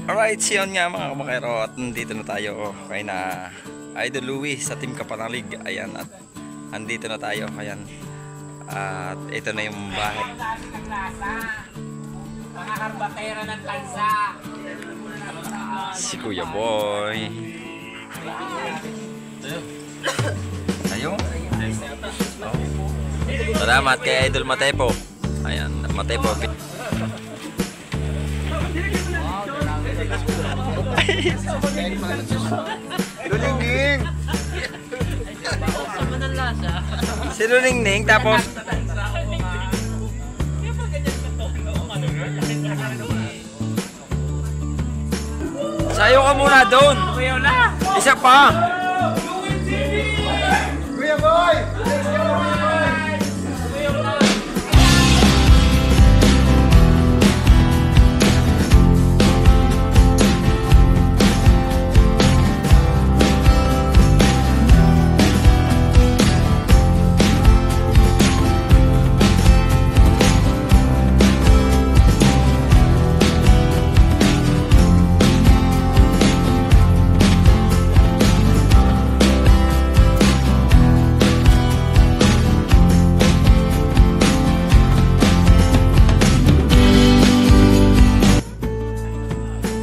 Alright, siyon nga mga kamakero at nandito na tayo kay na Idol Louie sa Team Kapanalig. Ayan, at andito na tayo. Ayan. At ito na yung bahay. Mga harbatera ng tansa. Si Kuya Boy. Ayun. Oh. Salamat kay Idol Matepo. Ayan, Matepo. Luningning! Si Luningning, tapos sayo ka muna doon. Isa pa. Kuya Boy!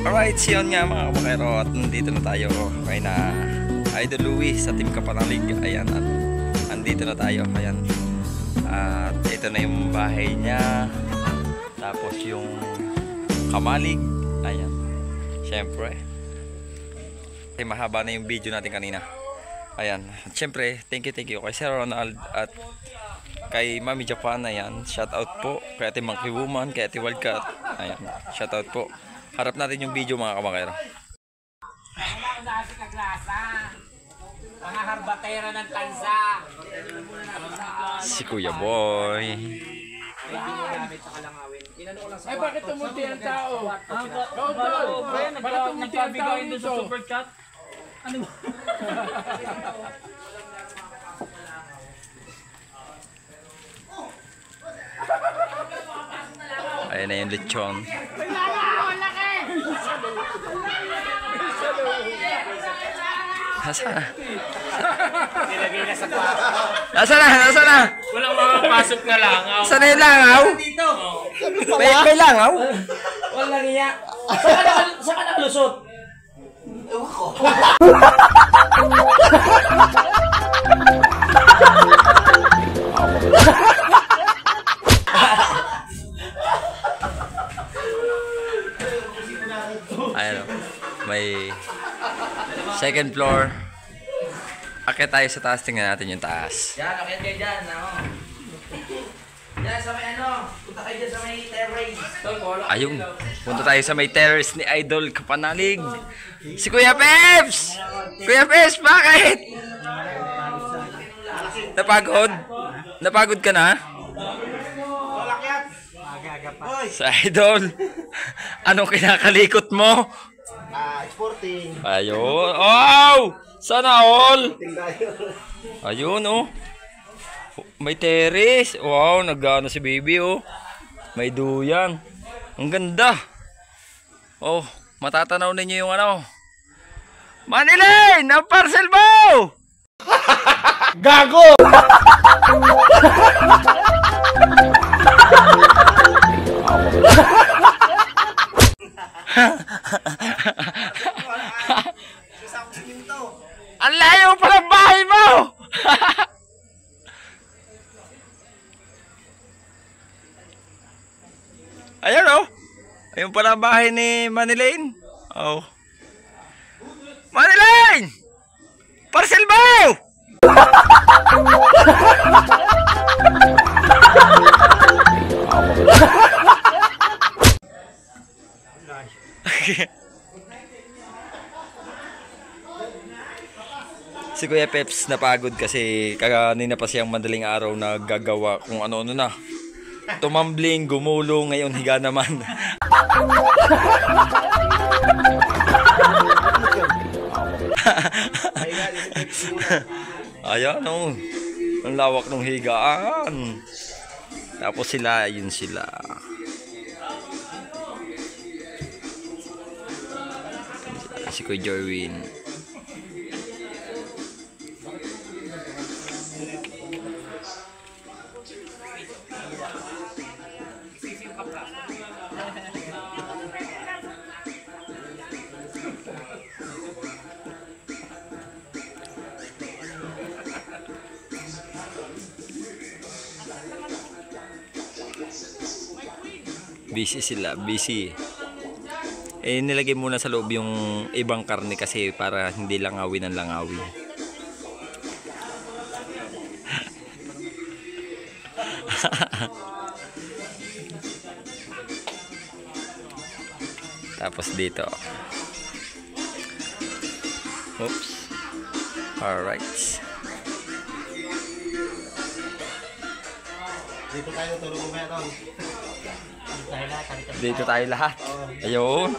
Alright, siyon nga mga kamakero at nandito na tayo kay na Idol Louie sa Team Kapanalig. Ayan, at andito na tayo. Ayan. At ito na yung bahay niya. Tapos yung kamalig. Ayan. Siyempre. Kasi mahaba na yung video natin kanina. Ayan. At siyempre, thank you kay Sir Ronald at kay Mami Japan. Ayan. Shout out po kay Ate Monkey Woman, kay Ate Wildcat. Ayan. Shout out po. Harap natin yung video mga kamakero. Mga harbatera ng tansa. Si Kuya Boy. Eh bakit tumuti ang tao? Bakit tumuti ang tao dito? Super chat? Ano ba? Ayan na yung lechon. Nasaan na? Nasaan na? Nasaan na? Walang makapasok na langaw. Saan na yung langaw? Dito. May langaw? Wala niya. Saan ka nakalusot? Ewan ko. Ayan o. May second floor. Akit tayo sa taas. Tingnan natin yung taas. Yan, akit kayo dyan. Yan, sa may ano. Punta kayo dyan sa may terrace. Ayun. Punta tayo sa may terrace ni Idol Kapanalig. Si Kuya Peps! Kuya Peps, bakit? Napagod? Napagod ka na? Sa Idol. Anong kinakalikot mo? Sporting. Ayun. Oh! Sana all! Ayun, oh. May terrace. Wow, nag-ano si baby, oh. May duyan. Ang ganda. Oh, matatanaw ninyo yung ano. Manilay! Na parcel mo! Gago! Ang layo pa ng bahay mo! Ayan oh. Ayun pala ang bahay ni Manilane. Oh. Manilane! Parcel mo! Si Kuya Peps napagod kasi kanina pa siyang madaling araw na gagawa kung ano-ano na. Tumambling, gumulong, ngayon higa naman. Ayan oh. Ang lawak ng higaan. Tapos sila, yun sila. si Kuya Jerwin. Busy sila, busy. Eh, nilagay muna sa loob yung ibang karne kasi para hindi langawin ang langawin. Tapos dito. Oops. Alright. Dito tayo tulog mo meron. Dito tayo lahat. Ayun.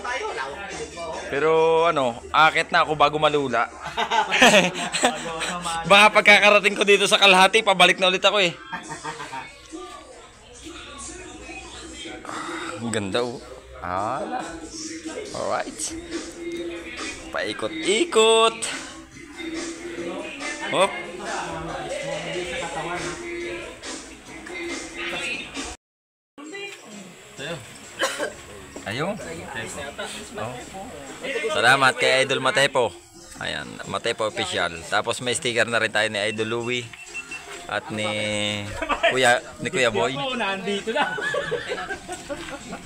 Pero ano, akit na ako bago malula. Baka pagkakarating ko dito sa kalahati, pabalik na ulit ako eh. Ang ganda oh. Ala. Alright. Paikot-ikot. Hop. Ayun. Oh. Salamat kay Idol Matepo. Ayan, Matepo official. Tapos may sticker na rin tayo ni Idol Louie at ni Kuya Boy. Nandito na.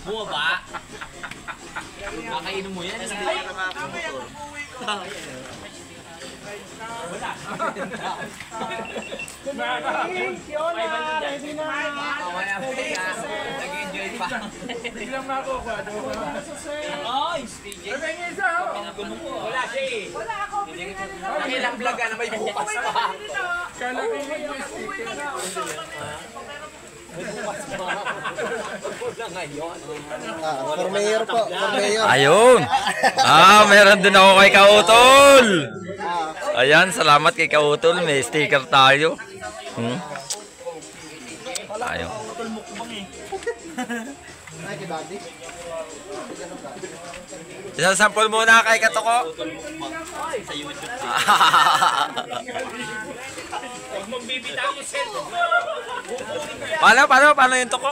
Bumaba. Makainom mo yan. Nag-enjoy pa. Biglang makukuha. Ay, PJ. Wala siya eh. Wala ako. Ilang vlog na may bukas pa. Kala ko yung sticker na. For mayor po, for mayor. Ayun. Meron din ako kay Kautol. Ayan, salamat kay Kautol. May sticker tayo. Ayun. Ay, kay daddy. Isang sample muna kay Katoko. Sa YouTube. Huwag mong bibitaw yung cellphone. Paano yung toko?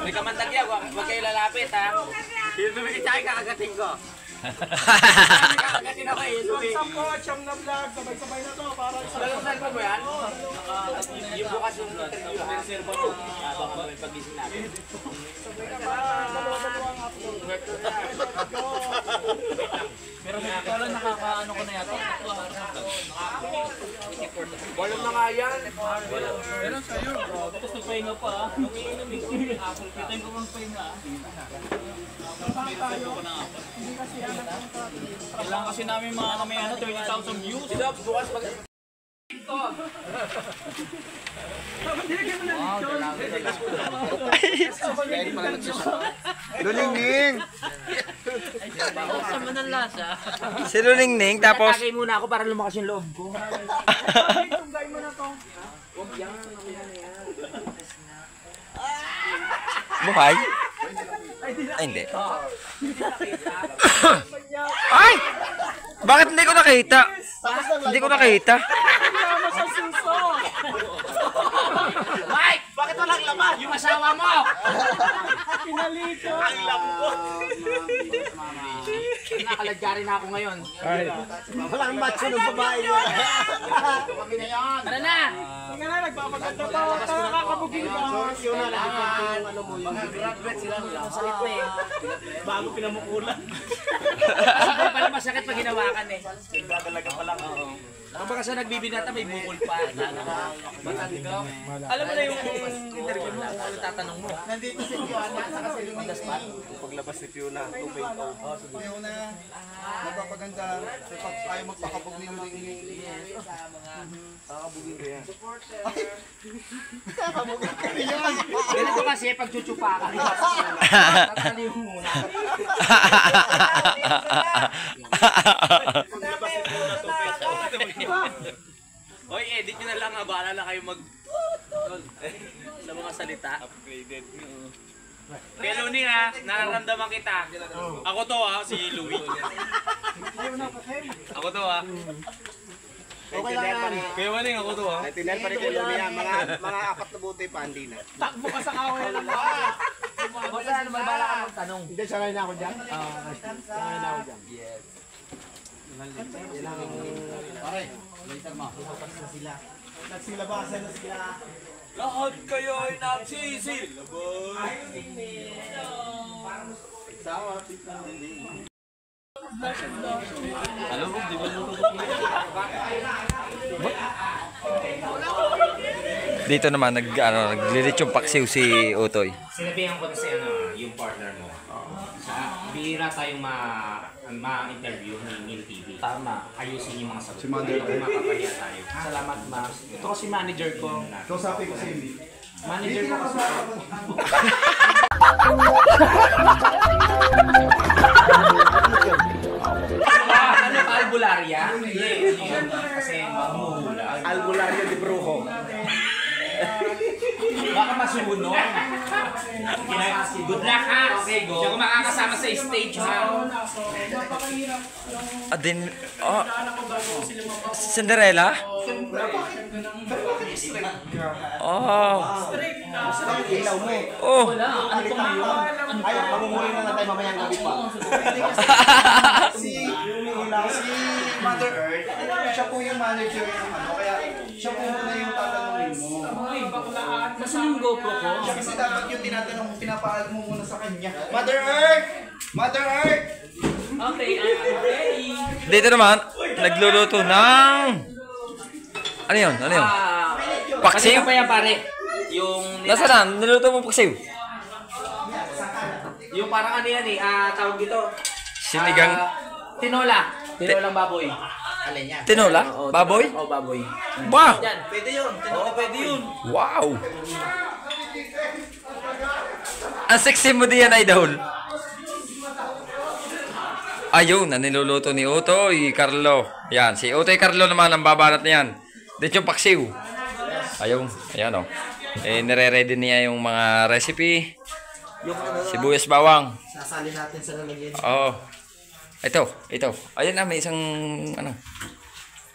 May kamantagya, huwag kayo lalapit ha. Dito tumikit sa akin, kakagating ko. Kakagating ako eh. Siyam na vlog, sabay-sabay na to. Para sa... Saan pa mo yan? Yung bukas yung interview ha. Baka may pag-isip natin. Dalawa-dalawang upload. Pero kailan nakakaano ko na yata? Walang na nga yan. Meron sa'yo. Tapos nagpahinga pa ha. Umiinom eh. Kita ko bang pahinga ha. Kailangan kasi namin mga kami 30,000 views. Bukas pag... Lulingning! Sama ng lasa. Si Luningning, tapos... Tagay muna ako para lumakas yung loob ko. Buhay? Ay, hindi. Ay! Bakit hindi ko nakita? Hindi ko nakita. Mike! Bakit walang laman? Yung asawa mo! Pinalito! Ang lambot! Nakaladya rin ako ngayon. Walang macho ng babae yun. Tara na! Nga na, nagpapaganda pa. Nakakabugin ka. Yun na lang. Ano mo yun? Graduate sila. Masakit na eh. Bago pinamukulan. Hindi pala masakit pag hinawakan eh. Talaga pa lang. Ang baka sa nagbibinata may bukol pa. Alam mo na yung interview mo, ano tatanong mo? Nandito si Fiona. Saka si Lulingning. Paglabas ni Fiona, tubig. Fiona, nagpapaganda. Pag ayaw magpakabog ni Lulingning. Kakabugin ko yan. Kakabugin ka yan. Ganito kasi pag chuchupa ka. Tataliw mo muna. Hoy, edit nyo na lang ha. Bahala na kayo mag... sa mga salita. Upgraded. Kay Looney ha, nararamdaman kita. Ako to ha, si Louie. Ako to ha. Okay lang yan. Kaya Waning, ako to ha. Natinel pa rin kay Lumi yan. Mga 4 na buti pa, hindi na. Takbo ka sa kaway lang. Basta ano, bala ka magtanong. Hindi, sanay na ako dyan. Sanay na ako dyan. Yes. Pare, later mo. Nagsilabasan na sila. Lahat kayo ay nagsisilabay. Alam mo, di ba Dito naman naglilit yung paksiw si Utoy. Sinabihan ko na si yung partner mo. Sa bihira tayong ma-interview ng Neil TV. Tama. Ayusin yung mga sagot. Si Mother. Mapapahiya tayo. Salamat, ma. Ito kasi manager ko. Kausapin ko si Hindi. Manager ko kasi. Ano pa, albularia? Hindi. Kasi mahuhula. Albulario de Brujo. Baka masunog. Good luck ha. Okay, go. Siya kung makakasama sa stage ha. Cinderella? Oh. Ilaw mo. Oh. Ay, mamumuli na lang tayo mamayang gabi pa. Si Mother Earth, siya po yung manager ng kaya siya po muna yung tatanungin mo. Nasaan yung GoPro ko? Siya kasi dapat yung tinatanong, pinapaal mo muna sa kanya. Mother Earth! Mother Earth! Okay, I'm ready. Dito naman, nagluluto ng... Ano yun? Ano yun? Paksiw? Pa yan pare. Yung Nasaan na? Niluto mo paksiw? yung parang ano yan tawag dito. Sinigang? Tinola. Tinolang baboy. Alin yan? Tinola? Baboy? Oo, baboy. Wow! Yan. Pwede yun. Oo, pwede yun. Wow! Ang sexy mo diyan, idol. Ayun, na niluluto ni Utoy Carlo. Yan, si Utoy Carlo naman ang babanat niyan. Dito yung paksiw. Ayun, ayan o. Nire-ready niya yung mga recipe. Sibuyas bawang. Sasali natin sa lalagyan. Oo. Ito. Ayun na, may isang ano.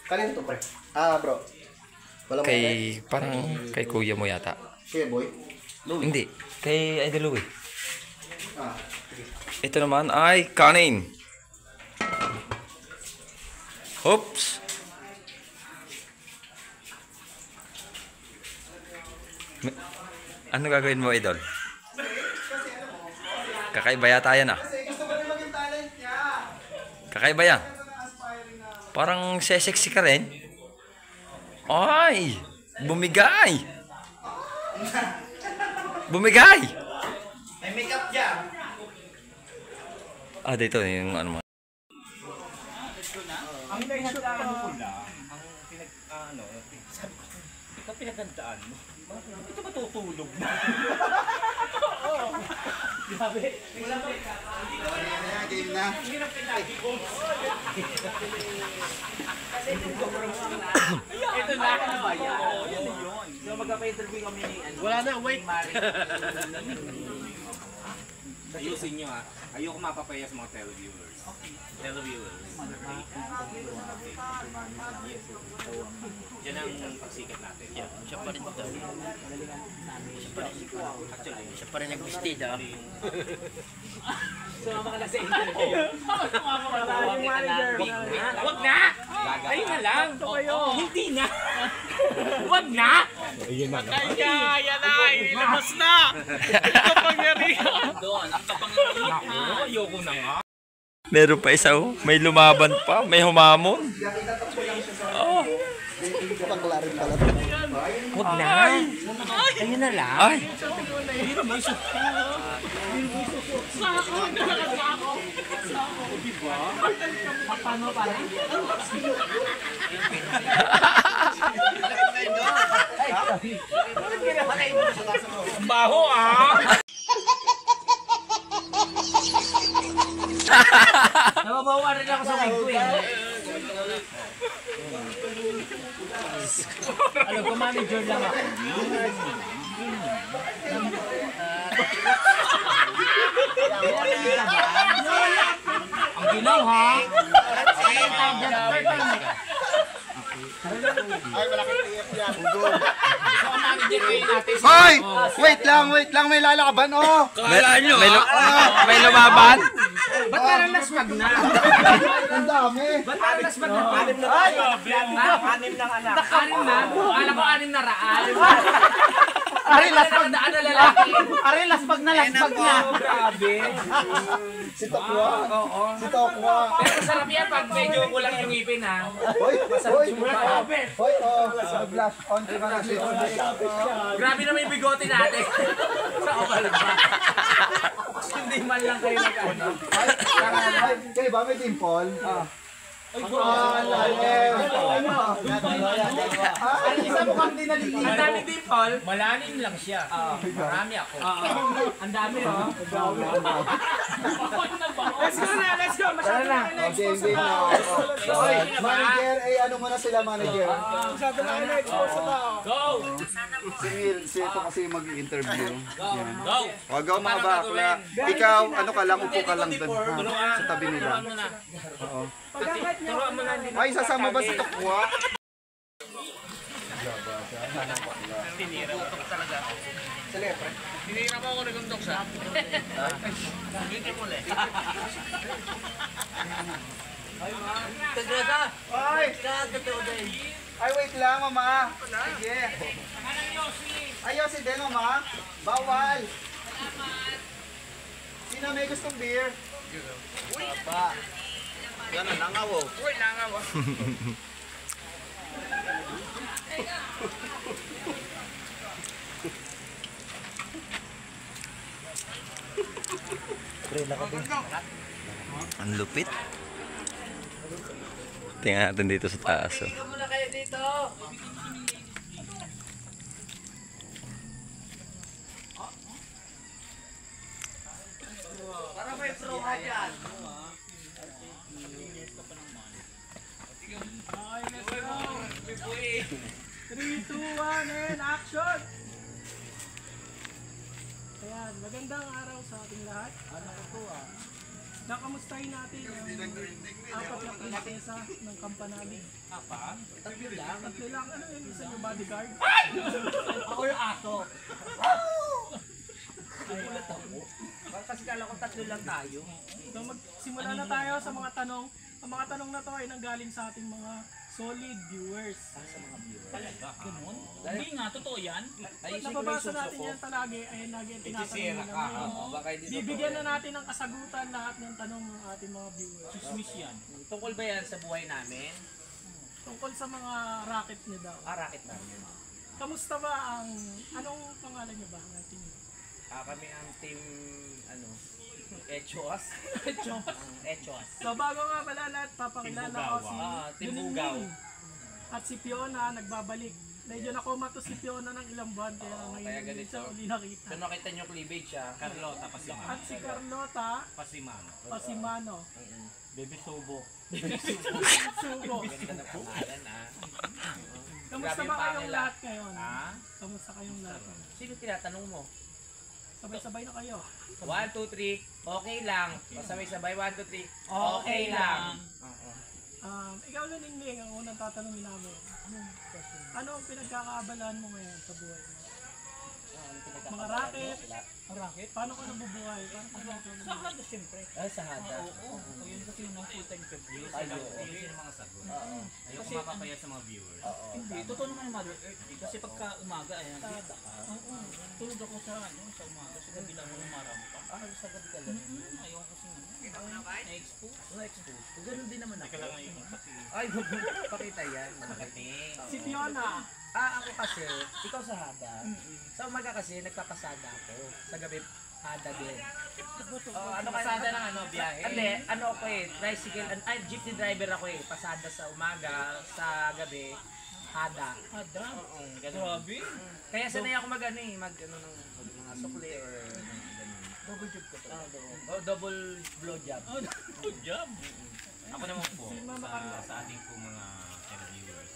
Kanino to, pre? Bro. Walang Parang kay kuya mo yata. Kuya Boy? Hindi, kay Idol Louie. Ah. Ito naman ay kanin. Oops. Ano gagawin mo, Idol? Kakaiba yata yan ah. Kakaiba yan. Parang sexy ka rin. Ay! Bumigay! Bumigay! May makeup dyan. Dito yung ano mo. Ang pinagdaan ko lang, sabi ko, ikaw pinagandaan mo. Ito ba tutulog na? Grabe. Game na. Ito na. Ano ba yan? So magpapa-interview kami ni Wala na, wait. Ayusin nyo ha. Ayoko mapapaya sa mga televiewers. Televiewers. Yan ang pagsikat natin. Siya pa rin daw. Siya pa rin nagbistida. Sumama ka na sa interview. Yung manager. Wag na! Ayun na lang. Hindi na. Wag na! Kaya na, ilabas na! Ito pangyarihan! Doon, ang kapangyarihan. Ayoko na nga. Meron pa isa oh. May lumaban pa. May humamon. Oh. Wag na. Ayun na lang. Ay. Paano pa rin? Baho ah! Nababawa rin ako sa wig ko eh. Alam ko, manager lang ako. Ang ginaw, ha? Ay, malaking tiyak yan. Hoy! Wait lang, may lalaban, oh! May lumaban? Ba't nalalaswag na? Ang dami! Ba't nalalaswag na? Anim ng anak. Anim na? Alam ko, 6 na raan. Ari, laspag na! Ano lalaki? Ari, laspag na! Grabe. Si Tokwa! Si Tokwa! Pero masarap yan pag medyo kulang yung ngipin, ha? Hoy! Hoy! Oh! Flash on ka na si Grabe naman yung bigote natin. Sa oval ba? Hindi man lang kayo mag-ano. Kayo ba may dimple? Lalim! Isa mo kang dinalitin. Ang dami din, Paul. Malalim lang siya. Marami ako. Ang dami, oh. Let's go. Masyado na kayo na-expose Game na. Hoy, manager, ano mo na sila, manager? Masyado na kayo na-expose sa tao. Go! Si ito kasi mag-interview. Go! Wag ako mga bakla. Ikaw, ano ka lang, upo ka lang doon. Sa tabi nila. Oo. Ay, sasama ba si Tokwa? Tinira mo ako nagundok sa. Hindi mo ulit. Tagrada! Ay! Ay, wait lang, mama. Sige. Ay, Yossi din, mama. Bawal. Sino may gustong beer? Papa. Yan ang langaw, oh. Uy, langaw ah. Ang lupit. Tingnan natin dito sa taas. Oh. Muna kayo dito. Para may pro ka dyan. Okay, 3, 2, 1, and action! Ayan, magandang araw sa ating lahat. Nakamustahin natin ang 4 na prinsesa ng Kampanalig. tatlo lang. Tatlo lang, ano yung isa yung bodyguard? Ako yung aso. Kasi kala ko tatlo lang tayo. So magsimula na tayo sa mga tanong. Ang mga tanong na to ay nanggaling sa ating mga solid viewers. Talaga? Ganun? Hindi nga, totoo yan. Nababasa natin yan palagi ay lagi ang tinatanong nila ngayon. Bibigyan na natin ng kasagutan lahat ng tanong ng ating mga viewers. Chismis yan. Tungkol ba yan sa buhay namin? Tungkol sa mga racket niyo daw. Racket namin. Kamusta ba anong pangalan niyo ba ng team niyo? Kami ang team, Echos. Echos. So bago nga pala lahat, papakilala ko si Team Bugaw. Juningning. At si Fiona nagbabalik. Medyo nakoma to si Fiona ng ilang buwan kaya kaya ngayon ganito. siya uli nakita. So nakita nyo cleavage siya. Carlota Pasimano. At si Carlota Pasimano. Baby Subo. Subo. Ganda na pangalan Kamusta Grabe ba yung kayong pangil, lahat ngayon? Ha? Kamusta kayong lahat? Sino tinatanong mo? Sabay-sabay na kayo. 1, 2, 3, okay lang. Pasabay-sabay, 1, 2, 3, okay lang. Ikaw Luningning, ang unang tatanungin namin. Ano ang pinagkakaabalahan mo ngayon sa buhay mo? Mga racket? Racket? Paano ka nabubuhay? Sa Hada, siyempre. Sa Hada? Oo. Yun kasi yung full-time job yun. Ayun yung mga sagot. Ayoko mapapaya sa mga viewers. Hindi, totoo naman yung Mother Earth. Kasi pagka umaga, ayan, tulog ako sa umaga. Sa gabi lang ako umarampa. Sa gabi ka lang? Ayoko kasi na-expose. Na-expose. Ganun din naman ako. Ay, pakita yan. Si Fiona. Ako kasi, ikaw sa Hada. Sa umaga kasi, nagpapasada ako. Sa gabi, Hada din. Pasada ng biyahe? Hindi, ako tricycle, jeepney driver ako pasada sa umaga, sa gabi, Hada. Hada? Oo, ganun. Grabe. Kaya sanay ako mag mga sukli or ganun. Double job ka pa? Double blow job. Blow job? Ako naman po, sa ating po mga viewers,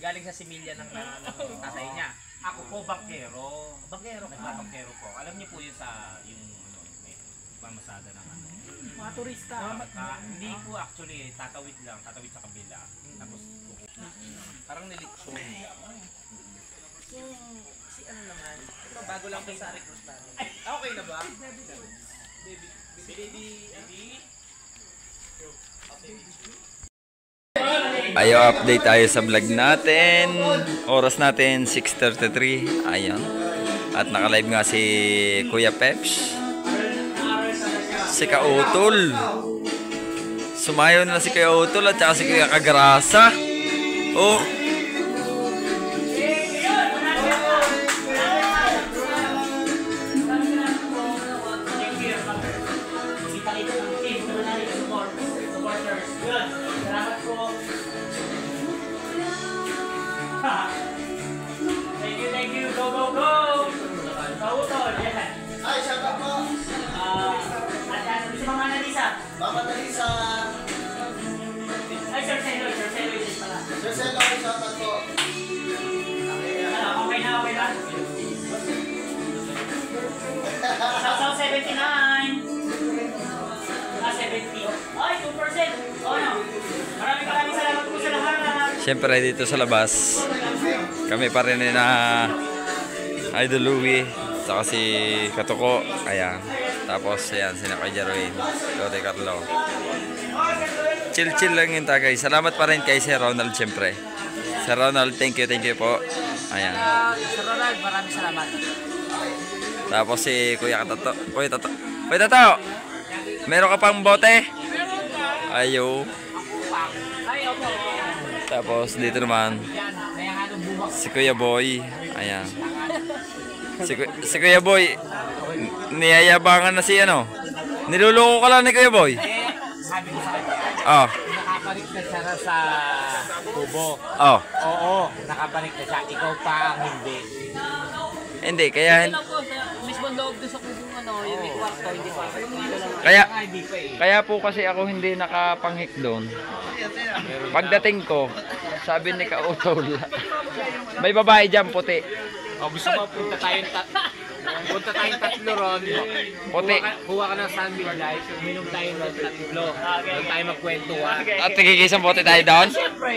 galing sa similya ng tatay niya. Ako po, bangkero. Bangkero ka? Bangkero po. Alam niyo po yun sa yung may mamasada ng ano. Mga turista. Hindi po actually, tatawid lang. Tatawid sa kabila. Tapos, parang nilitso. Si ano naman, ito bago lang kayo sa recruit namin. Okay na ba? Baby. Ayo, update tayo sa vlog natin. Oras natin 6:33. Ayun. At naka-live nga si Kuya Peps. Si Kautol. Sumayaw na si Kuya Utol at saka si Kuya Kagrasa. Oh. Thank you. Go. Kautol, yan. Ay, shout out po. Si Mama Analisa. Mama Talisa. Ay, Sir Celo pala. Sir Selo, shout out po. Okay lang. South 79. 70. Ay, 2%. Oh, no. Maraming salamat po sa lahat. Siyempre dito sa labas. Kami pa rin na Idol Louie. Saka si Katuko. Ayan. Tapos ayan, si Kuya Jeroen. Lote Carlo. Chill lang yun tagay. Salamat pa rin kay Sir Ronald siyempre. Sir Ronald, thank you po. Ayan. Sir Ronald, maraming salamat. Tapos si Kuya Tato. Kuya Tato! Meron ka pang bote? Ayo. Ay, opo. Tapos dito naman si Kuya Boy. Ayan. Si Kuya Boy, niyayabangan na si ano. Niluloko ka lang ni Kuya Boy. Sabi ko sa kanya, Oh. nakapanik na siya sa kubo. Oh. Oo, nakapanik na siya. Ikaw pa ang hindi. Hindi, kaya Mismo loob doon sa kubong ano, yung may kwarto, hindi pa. kaya po kasi ako hindi nakapanghik doon. Pagdating ko, sabi ni Kautol, may babae dyan puti. O gusto mo punta tayong tatlo ron. Puti. Kuha ka ng sandwich light, uminom tayo ng tatlo. Doon tayo magkwentuhan. At tigigis bote tayo doon?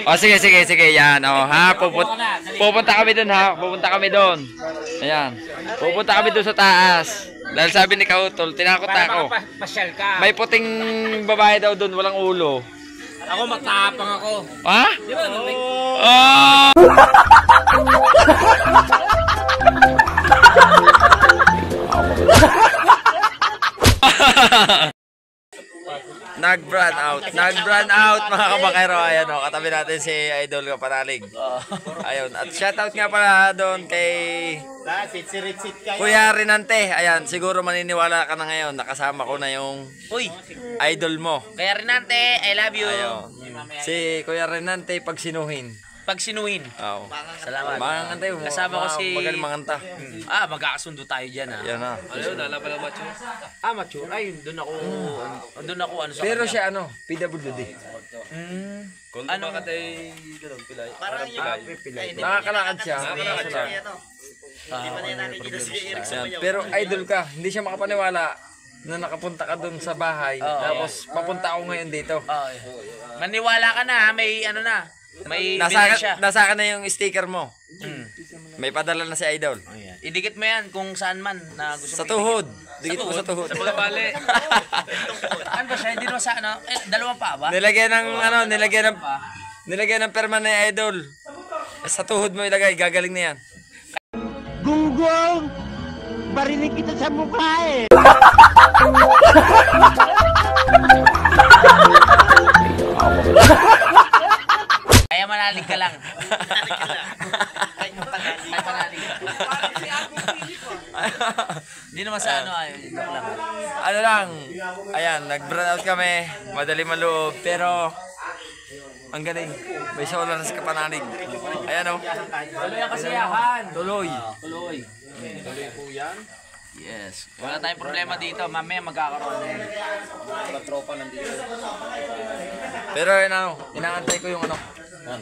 O sige, yan. O ha, pupunta kami doon ha. Pupunta kami doon. Ayan. Pupunta kami doon sa taas. Dahil sabi ni Kautol, tinakot Para ako. makapasyal ka. May puting babae daw doon, walang ulo. Ako matapang ako. Ha? Di ba? Oh! Nag-brand out mga kabakero. Ayan o, katabi natin si Idol Kapanalig. Ayun, at shoutout nga pala doon kay Kuya Renante. Ayan, siguro maniniwala ka na ngayon, nakasama ko na yung idol mo. Kaya Renante, I love you. Ayun, si Kuya Renante pagsinuhin. Pagsinuhin. Oo. Salamat. Manganta yun. Kasama ko si... Magaling manganta. Magkakasundo tayo dyan Yan na. nalaban ng mature. Mature? Ay, doon ako ano sa Pero kanya. siya ano, PWD. Ano ka tayo ganun, pilay? Parang yung... Nakakalakad siya. Yan. Pero idol ka, hindi siya makapaniwala na nakapunta ka doon sa bahay. Tapos papunta ako ngayon dito. Maniwala ka na, may ano na. May siya. Nasa akin na yung sticker mo. May padala na si Idol. Idikit mo yan kung saan man na gusto Sa mo tuhod. Dikit mo sa tuhod. Sa mga bali. Ano ba siya? Hindi naman sa ano? Dalawang pa ba? Nilagyan ng perma ni Idol. Sa tuhod mo ilagay, gagaling na yan. Gunggong! Barinig kita sa mukha eh! Kaya manalig ka lang. Kaya manalig ka. Hindi naman sa ano ay. Ano lang, ayan, nag-brand out kami, madali maloob, pero ang galing, may solar sa Kapanalig. Ayan o. Tuloy ang kasiyahan. Tuloy. Tuloy po yan. Yes. Wala tayong problema dito. Mamaya magkakaroon na tropa nandito. Pero yun ano, inaantay ko yung ano,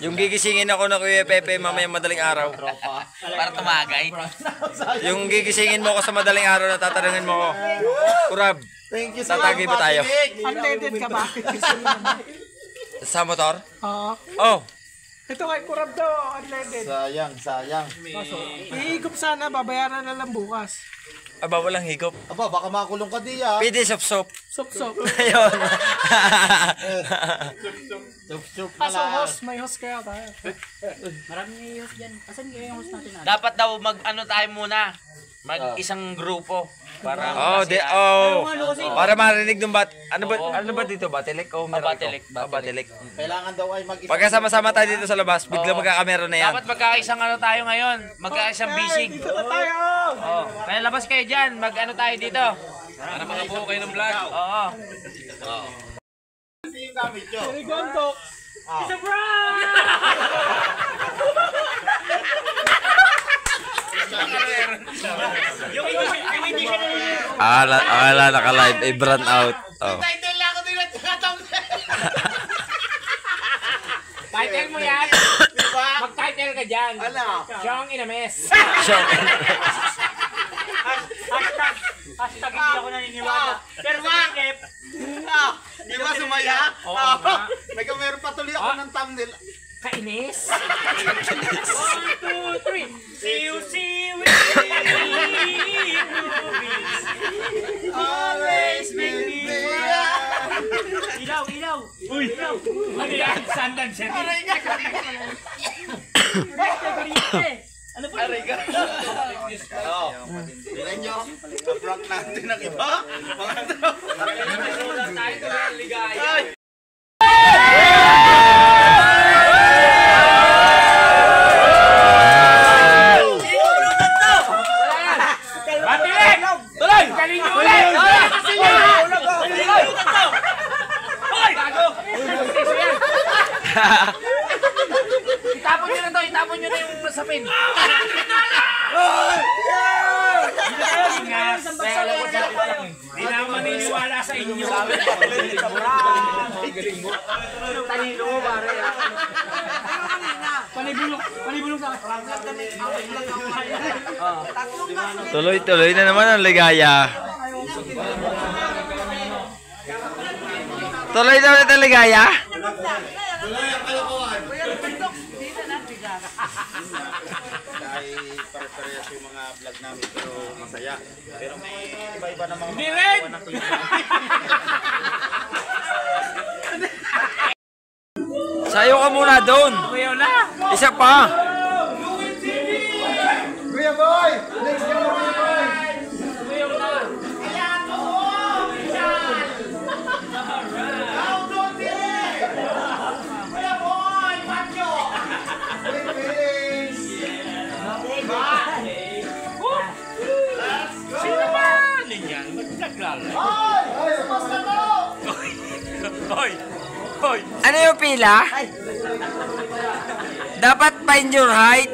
Yung gigisingin ako na Kuya Pepe mamaya madaling araw. Para tumagay. Yung gigisingin mo ako sa madaling araw na tatanungin mo ako, Kurab, Thank you tatagay ba tayo? Unleaded ka ba? Sa motor? Oo. Oh, Ito kay Kurab daw, unleaded. Sayang. Iigop sana, babayaran na lang bukas. aba walang higop. Aba, baka makulong ka diya. Pwede sop-sop. Sop-sop. Ayun. Chup-chup na Kaso lang. host, may host kaya tayo. Dapat daw mag-ano tayo muna. Mag-isang grupo. Para Para marinig ng ano ba dito? Batilik o meron Batilik, ito? Batilik. Kailangan daw ay mag-isa. Pagkasama-sama tayo dito sa labas, bigla magkakamera na yan. dapat magkakaisang ano tayo ngayon. Magkakaisang bisig. Dito na tayo! Oh, kaya labas kayo dyan. Mag-ano tayo dito. Para makabuo kayo ng vlog. Oo. Gontok! It's a prank! Akala naka-live, brand out. Oh. Title mo yan. Mag-title ka dyan. Siyong inames. Hashtag hindi ako naniniwala. Pero sa Philip, Di ba sumaya? Oo nga. May meron patuloy ako ng thumbnail. Kainis. 1, 2, 3. See you Always make me Ilaw! Uy! Ilaw! Ano yan? Sandan siya. Ano po? Tingnan nyo, na-prank natin ang iba. Batilik! Tuloy! Galing nyo ulit! Itapon nyo na to! Itapon nyo na yung sapin! Hindi na ako maniniwala sa inyo. Talino mo, pare. Panibulong sa akin. Tuloy-tuloy na naman ang ligaya. Tuloy na ulit ang ligaya. Dahil pare-parehas yung mga vlog namin pero masaya. Pero may iba-iba namang Hindi rin! Sayo ka muna doon. Kuya na! Isa pa. Kuya Boy! Next game mo, Kuya Boy! Sino ba? Linyan, maglaglala. Hoy! Hoy! Ano yung pila? Dapat find your height.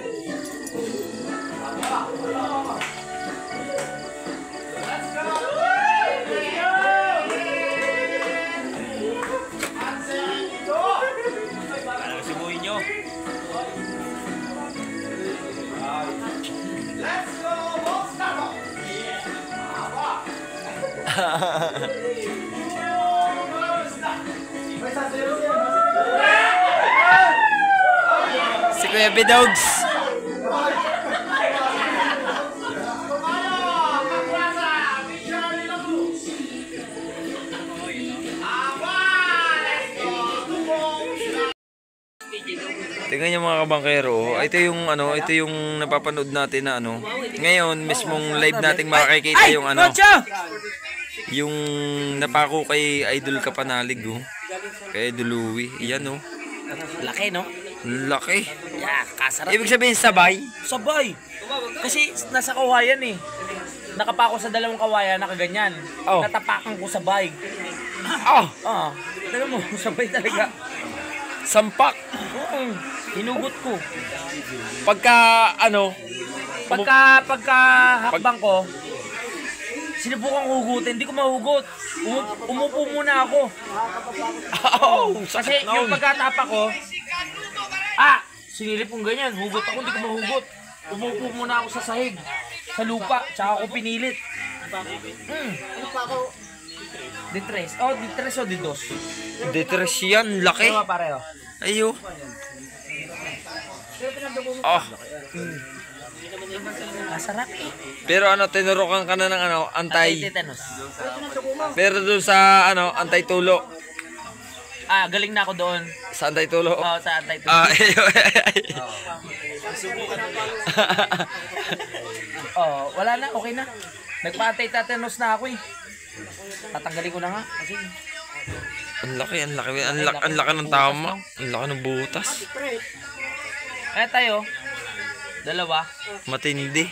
Ano sibuhin nyo? Si Kuya Bidogs. Tingnan niyo mga kabangkero, ito yung napapanood natin na ano. Ngayon mismong live nating makikita yung ano. Yung napako kay Idol Kapanalig oh. Kay Idol Louie, iyan oh. Laki, no? Laki. Yeah, kasarap. Ibig sabihin sabay. Sabay. Kasi nasa kawayan eh. Nakapako sa dalawang kawayan, nakaganyan. Oh. Natapakan ko sa bike. Ah, Tignan mo, sabay talaga. sampak. Oo, hinugot ko. Pagka ano, Pagka hakbang ko, sinubukan ko hugutin, hindi ko mahugot. Umupo muna ako. oh, Kasi yung pagkatapa ko, Sinilip kong ganyan. Hugot ako, hindi ko mahugot. Umupo muna ako sa sahig. Sa lupa. Tsaka ako pinilit. Ano pa ako? Ditres. Oh, ditres o didos. Detres yan, laki. Dalawa pareho. Ayo. Oh, Masarap eh. pero ano, tinurukan ka na ng ano, antay. Tetanus. Pero doon sa ano, antay-tulo. Galing na ako doon. Sa antay-tulo. Oo, sa antay Ah, ayo. Wala na, okay na. Nagpa-antay-tetanus na ako eh. Tatanggalin ko na nga. Kasi Ang laki, ang laki, ang laki ng tama. Ang laki ng butas. tayo. Dalawa. Matindi.